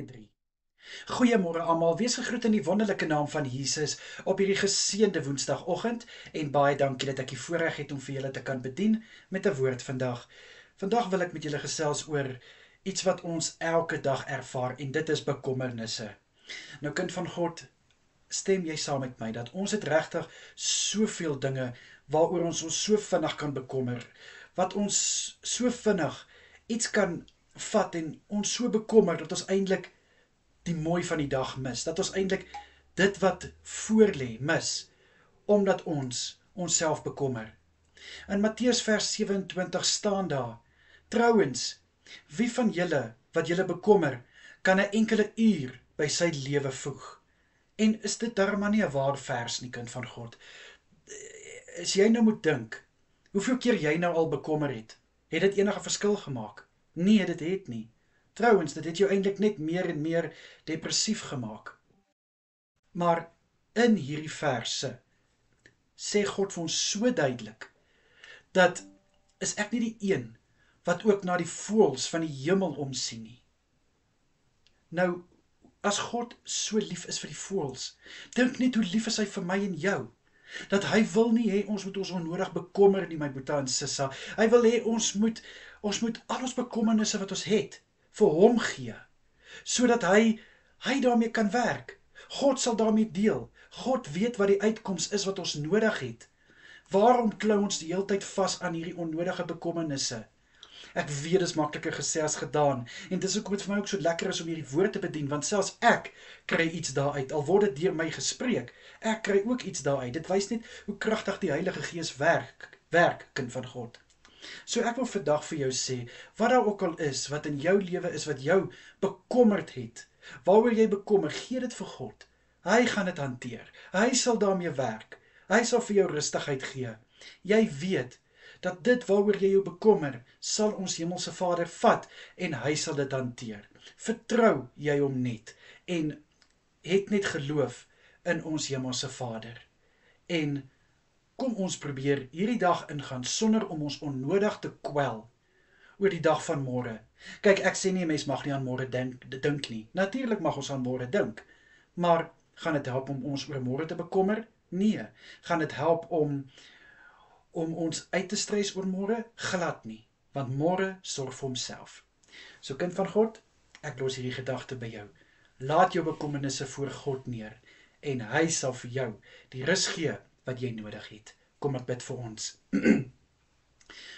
3. Goeiemôre almal, wees gegroet in die wonderlike naam van Jesus op hierdie geseënde Woensdagoggend en baie dankie dat ek die voorreg het om vir julle te kan bedien met 'n woord vandag. Vandag wil ek met julle gesels oor iets wat ons elke dag ervaar en dit is bekommernisse. Nou kind van God, stem jy saam met my dat ons het regtig soveel dinge waaroor ons so vinnig kan bekommer, wat ons so vinnig iets kan vat en ons so bekommer dat ons eintlik die mooi van die dag mis, dat ons eintlik dit wat voor lê mis, omdat ons onsself bekommer. In Matteus vers 27 staan daar: Trouwens, wie van julle wat julle bekommer, kan 'n enkele uur by sy lewe voeg? En is dit darm nie 'n waar vers nie, kind van God? As jy nou moet dink, hoeveel keer jy nou al bekommer het dit enige verskil gemaak? Nee, dit het nie. Trouwens, dit het jou eintlik net meer en meer depressief gemaak. Maar in hierdie verse sê God vir ons so duidelik dat is ek nie die een wat ook na die voëls van die hemel omsien nie. Nou, as God so lief is vir die voëls, dink net hoe lief is hy vir my en jou. Dat hy wil nie hê ons moet ons onnodig bekommer nie, my boetie en sissa. Hy wil hê ons moet al ons bekommernisse wat ons het vir hom gee, sodat hy daarmee kan werk. God sal daarmee deel. God weet wat die uitkoms is wat ons nodig het. Waarom klou ons die hele tyd vas aan hierdie onnodige bekommernisse? Ek weet dis makliker gesê as gedaan, en dis hoekom dit vir my ook so lekker is om hierdie woord te bedien, want selfs ek kry iets daaruit, al word dit deur my gespreek, ek kry ook iets daaruit. Dit wys net hoe kragtig die Heilige Gees werk, kind van God. So ek wil vandag vir jou sê, wat daar ook al is, wat in jou lewe is, wat jou bekommerd het, waaroor jy bekommer, gee dit vir God. Hy gaan dit hanteer. Hy sal daarmee werk. Hy sal vir jou rustigheid gee. Jy weet dat dit waaroor jy jou bekommer, sal ons Hemelse Vader vat en hy sal dit hanteer. Vertrou jy hom net en het net geloof in ons Hemelse Vader. En kom ons probeer hierdie dag ingaan sonder om ons onnodig te kwel oor die dag van môre. Kyk, ek sê nie 'n mens mag nie aan môre dink nie. Natuurlik mag ons aan môre dink. Maar gaan dit help om ons oor môre te bekommer? Nee. Gaan dit help om ons uit te stres oor môre? Glad nie, want môre sorg vir homself. So kind van God, ek los hierdie gedagte by jou. Laat jou bekommernisse voor God neer en hy sal vir jou die rus gee wat jy nodig het. Kom ek bid vir ons.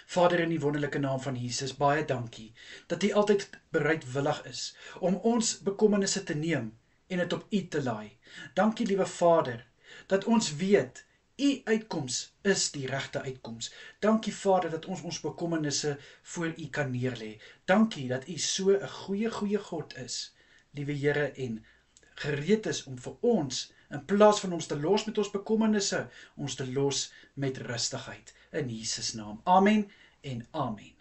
Vader, in die wonderlike naam van Jesus, baie dankie dat U altyd bereidwillig is om ons bekommernisse te neem en dit op U te laai. Dankie, liewe Vader, dat ons weet U uitkoms is die regte uitkoms. Dankie Vader dat ons bekommernisse voor U kan neerlê. Dankie dat U so 'n goeie God is, liewe Here, en gereed is om vir ons, in plaas van ons te los met ons bekommernisse, ons te los met rustigheid. In Jesus naam. Amen en amen.